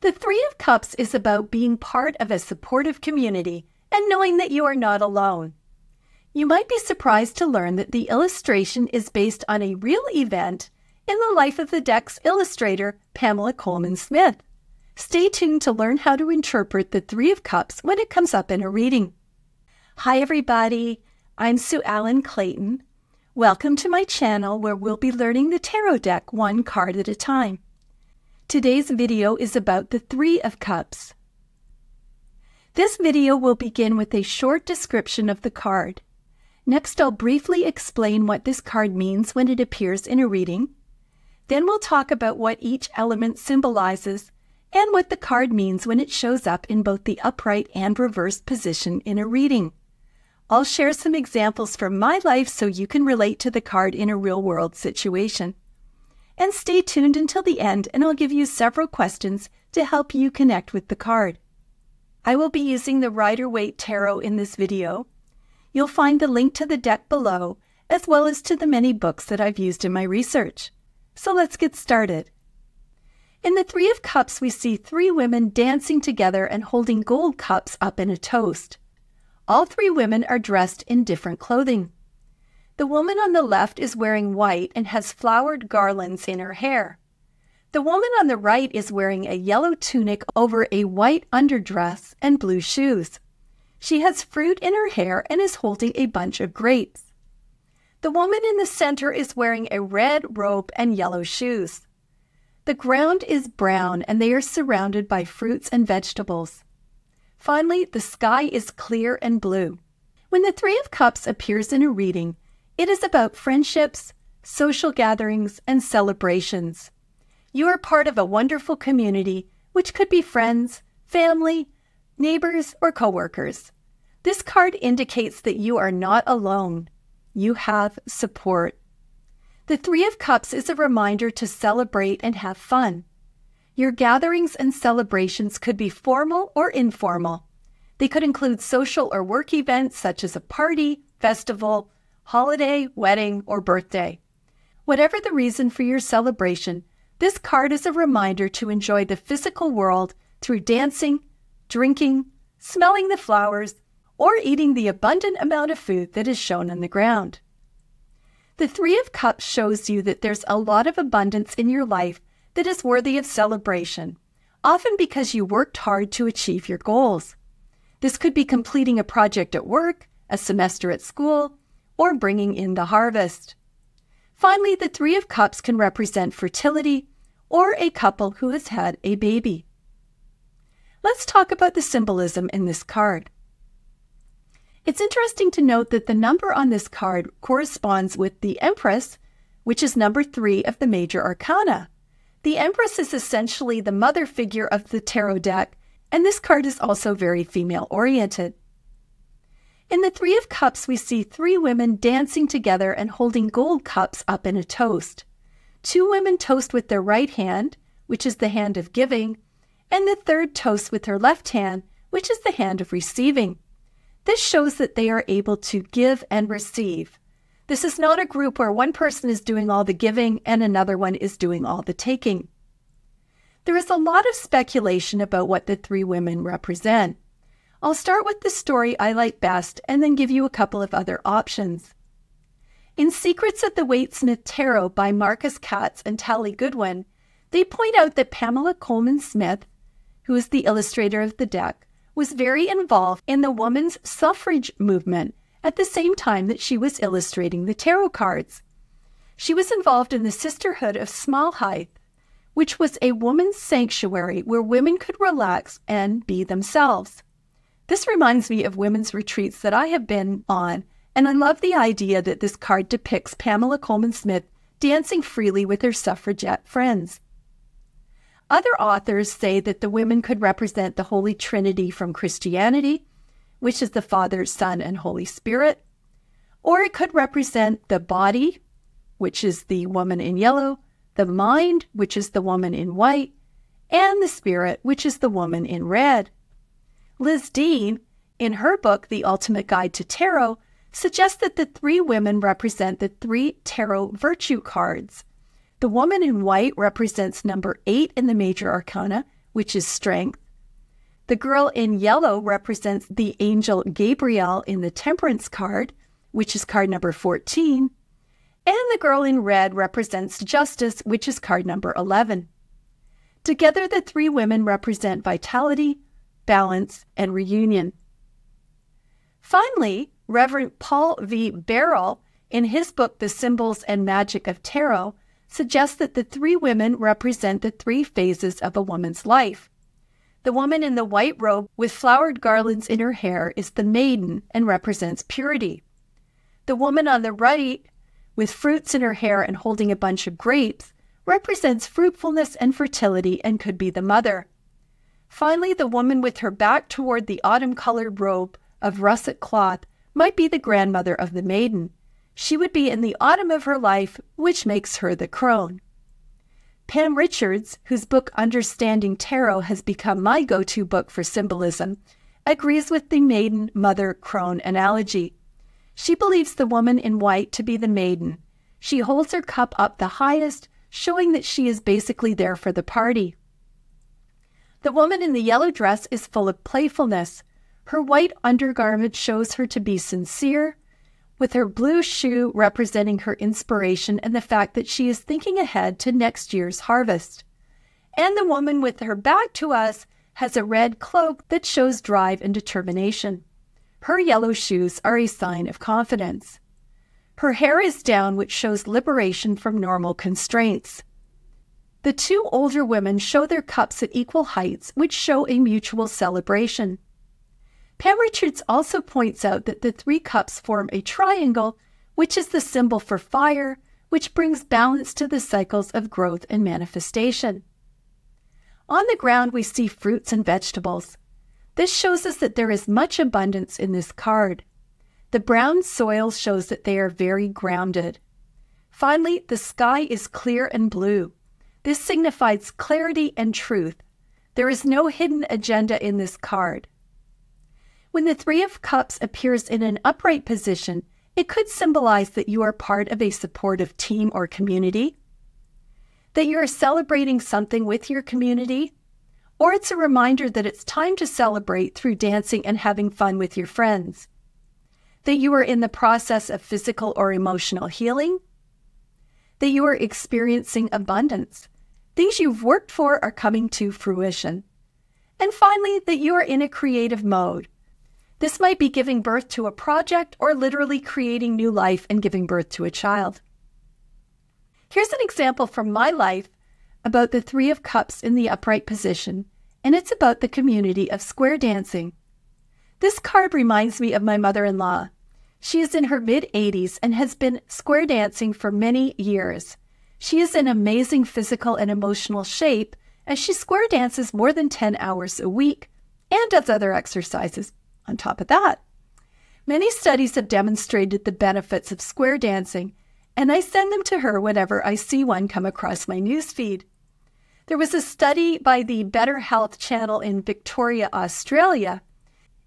The Three of Cups is about being part of a supportive community and knowing that you are not alone. You might be surprised to learn that the illustration is based on a real event in the life of the deck's illustrator, Pamela Colman-Smith. Stay tuned to learn how to interpret the Three of Cups when it comes up in a reading. Hi everybody, I'm Sue Ellen Clayton. Welcome to my channel where we'll be learning the tarot deck one card at a time. Today's video is about the Three of Cups. This video will begin with a short description of the card. Next, I'll briefly explain what this card means when it appears in a reading. Then we'll talk about what each element symbolizes and what the card means when it shows up in both the upright and reversed position in a reading. I'll share some examples from my life so you can relate to the card in a real-world situation. And stay tuned until the end and I'll give you several questions to help you connect with the card. I will be using the Rider-Waite Tarot in this video. You'll find the link to the deck below, as well as to the many books that I've used in my research. So let's get started. In the Three of Cups, we see three women dancing together and holding gold cups up in a toast. All three women are dressed in different clothing. The woman on the left is wearing white and has flowered garlands in her hair. The woman on the right is wearing a yellow tunic over a white underdress and blue shoes. She has fruit in her hair and is holding a bunch of grapes. The woman in the center is wearing a red robe and yellow shoes. The ground is brown and they are surrounded by fruits and vegetables. Finally, the sky is clear and blue. When the Three of Cups appears in a reading, it is about friendships, social gatherings, and celebrations. You are part of a wonderful community, which could be friends, family, neighbors, or coworkers. This card indicates that you are not alone. You have support. The Three of Cups is a reminder to celebrate and have fun. Your gatherings and celebrations could be formal or informal. They could include social or work events such as a party, festival, holiday, wedding, or birthday. Whatever the reason for your celebration, this card is a reminder to enjoy the physical world through dancing, drinking, smelling the flowers, or eating the abundant amount of food that is shown on the ground. The Three of Cups shows you that there's a lot of abundance in your life that is worthy of celebration, often because you worked hard to achieve your goals. This could be completing a project at work, a semester at school, or bringing in the harvest. Finally, the Three of Cups can represent fertility or a couple who has had a baby. Let's talk about the symbolism in this card. It's interesting to note that the number on this card corresponds with the Empress, which is number 3 of the major arcana. The Empress is essentially the mother figure of the tarot deck, and this card is also very female-oriented. In the Three of Cups, we see three women dancing together and holding gold cups up in a toast. Two women toast with their right hand, which is the hand of giving, and the third toasts with her left hand, which is the hand of receiving. This shows that they are able to give and receive. This is not a group where one person is doing all the giving and another one is doing all the taking. There is a lot of speculation about what the three women represent. I'll start with the story I like best and then give you a couple of other options. In Secrets of the Waite-Smith Tarot by Marcus Katz and Tally Goodwin, they point out that Pamela Colman-Smith, who is the illustrator of the deck, was very involved in the women's suffrage movement at the same time that she was illustrating the tarot cards. She was involved in the Sisterhood of Smallhithe, which was a woman's sanctuary where women could relax and be themselves. This reminds me of women's retreats that I have been on, and I love the idea that this card depicts Pamela Colman-Smith dancing freely with her suffragette friends. Other authors say that the women could represent the Holy Trinity from Christianity, which is the Father, Son, and Holy Spirit, or it could represent the body, which is the woman in yellow, the mind, which is the woman in white, and the spirit, which is the woman in red. Liz Dean, in her book, The Ultimate Guide to Tarot, suggests that the three women represent the three tarot virtue cards. The woman in white represents number 8 in the major arcana, which is strength. The girl in yellow represents the angel Gabriel in the Temperance card, which is card number 14. And the girl in red represents justice, which is card number 11. Together, the three women represent vitality, balance, and reunion. Finally, Reverend Paul V. Barrell, in his book, The Symbols and Magic of Tarot, suggests that the three women represent the three phases of a woman's life. The woman in the white robe with flowered garlands in her hair is the maiden and represents purity. The woman on the right, with fruits in her hair and holding a bunch of grapes, represents fruitfulness and fertility and could be the mother. Finally, the woman with her back toward the autumn-colored robe of russet cloth might be the grandmother of the maiden. She would be in the autumn of her life, which makes her the crone. Pam Richards, whose book Understanding Tarot has become my go-to book for symbolism, agrees with the maiden, mother, crone analogy. She believes the woman in white to be the maiden. She holds her cup up the highest, showing that she is basically there for the party. The woman in the yellow dress is full of playfulness. Her white undergarment shows her to be sincere, with her blue shoe representing her inspiration and the fact that she is thinking ahead to next year's harvest. And the woman with her back to us has a red cloak that shows drive and determination. Her yellow shoes are a sign of confidence. Her hair is down, which shows liberation from normal constraints. The two older women show their cups at equal heights, which show a mutual celebration. Pam Richards also points out that the three cups form a triangle, which is the symbol for fire, which brings balance to the cycles of growth and manifestation. On the ground, we see fruits and vegetables. This shows us that there is much abundance in this card. The brown soil shows that they are very grounded. Finally, the sky is clear and blue. This signifies clarity and truth. There is no hidden agenda in this card. When the Three of Cups appears in an upright position, it could symbolize that you are part of a supportive team or community, that you are celebrating something with your community, or it's a reminder that it's time to celebrate through dancing and having fun with your friends, that you are in the process of physical or emotional healing, that you are experiencing abundance. Things you've worked for are coming to fruition. And finally, that you are in a creative mode. This might be giving birth to a project or literally creating new life and giving birth to a child. Here's an example from my life about the Three of Cups in the upright position, and it's about the community of square dancing. This card reminds me of my mother-in-law. She is in her mid-80s and has been square dancing for many years. She is in amazing physical and emotional shape as she square dances more than 10 hours a week and does other exercises on top of that. Many studies have demonstrated the benefits of square dancing, and I send them to her whenever I see one come across my newsfeed. There was a study by the Better Health channel in Victoria, Australia.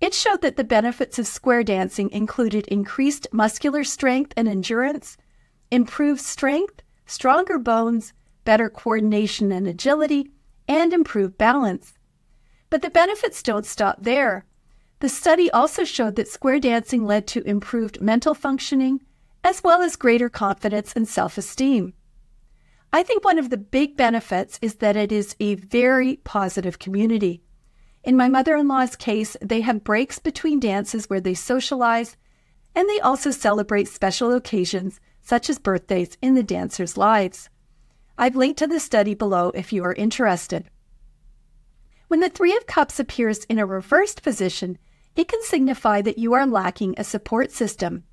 It showed that the benefits of square dancing included increased muscular strength and endurance, improved strength, stronger bones, better coordination and agility, and improved balance. But the benefits don't stop there. The study also showed that square dancing led to improved mental functioning, as well as greater confidence and self-esteem. I think one of the big benefits is that it is a very positive community. In my mother-in-law's case, they have breaks between dances where they socialize, and they also celebrate special occasions, such as birthdays, in the dancers' lives. I've linked to the study below if you are interested. When the Three of Cups appears in a reversed position, it can signify that you are lacking a support system.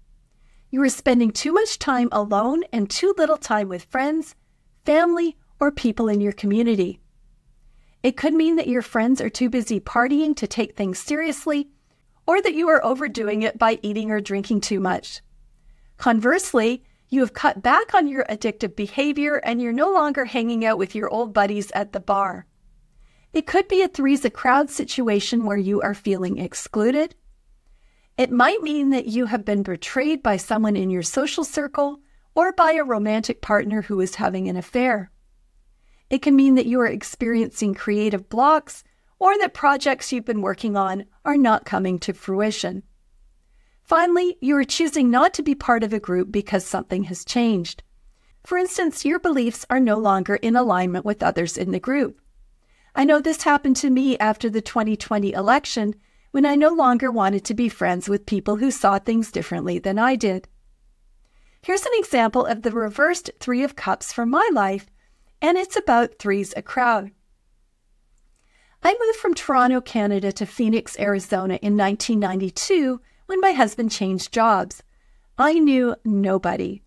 You are spending too much time alone and too little time with friends, family, or people in your community. It could mean that your friends are too busy partying to take things seriously, or that you are overdoing it by eating or drinking too much. Conversely, you have cut back on your addictive behavior and you're no longer hanging out with your old buddies at the bar. It could be a three's a crowd situation where you are feeling excluded. It might mean that you have been betrayed by someone in your social circle or by a romantic partner who is having an affair. It can mean that you are experiencing creative blocks or that projects you've been working on are not coming to fruition. Finally, you are choosing not to be part of a group because something has changed. For instance, your beliefs are no longer in alignment with others in the group. I know this happened to me after the 2020 election when I no longer wanted to be friends with people who saw things differently than I did. Here's an example of the reversed Three of Cups from my life, and it's about threes a crowd. I moved from Toronto, Canada to Phoenix, Arizona in 1992 when my husband changed jobs. I knew nobody.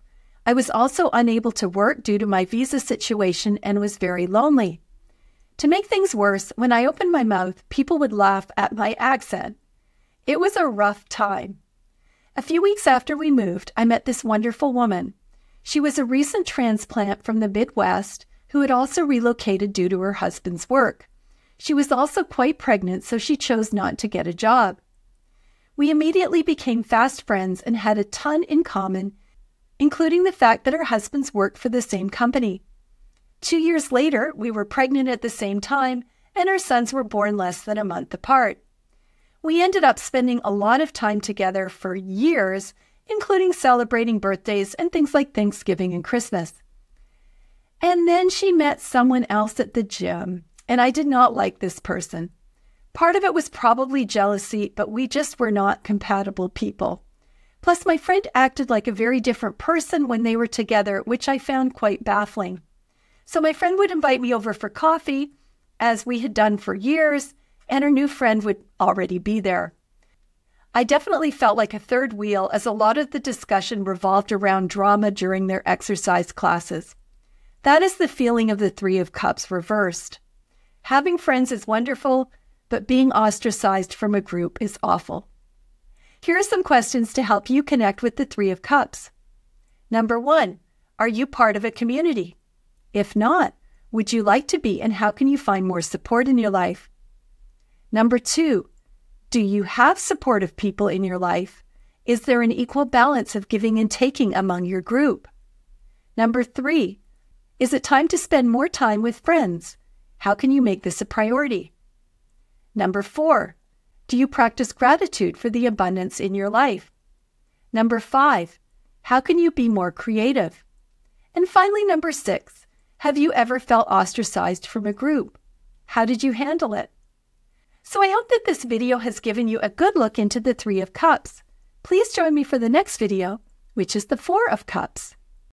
I was also unable to work due to my visa situation and was very lonely. To make things worse, when I opened my mouth, people would laugh at my accent. It was a rough time. A few weeks after we moved, I met this wonderful woman. She was a recent transplant from the Midwest who had also relocated due to her husband's work. She was also quite pregnant, so she chose not to get a job. We immediately became fast friends and had a ton in common, including the fact that our husbands worked for the same company. 2 years later, we were pregnant at the same time, and our sons were born less than a month apart. We ended up spending a lot of time together for years, including celebrating birthdays and things like Thanksgiving and Christmas. And then she met someone else at the gym, and I did not like this person. Part of it was probably jealousy, but we just were not compatible people. Plus, my friend acted like a very different person when they were together, which I found quite baffling. So my friend would invite me over for coffee, as we had done for years, and her new friend would already be there. I definitely felt like a third wheel, as a lot of the discussion revolved around drama during their exercise classes. That is the feeling of the Three of Cups reversed. Having friends is wonderful, but being ostracized from a group is awful. Here are some questions to help you connect with the Three of Cups. Number 1, are you part of a community? If not, would you like to be, and how can you find more support in your life? Number 2, do you have supportive people in your life? Is there an equal balance of giving and taking among your group? Number 3, is it time to spend more time with friends? How can you make this a priority? Number 4, do you practice gratitude for the abundance in your life? Number 5, how can you be more creative? And finally, number 6, have you ever felt ostracized from a group? How did you handle it? So I hope that this video has given you a good look into the Three of Cups. Please join me for the next video, which is the Four of Cups.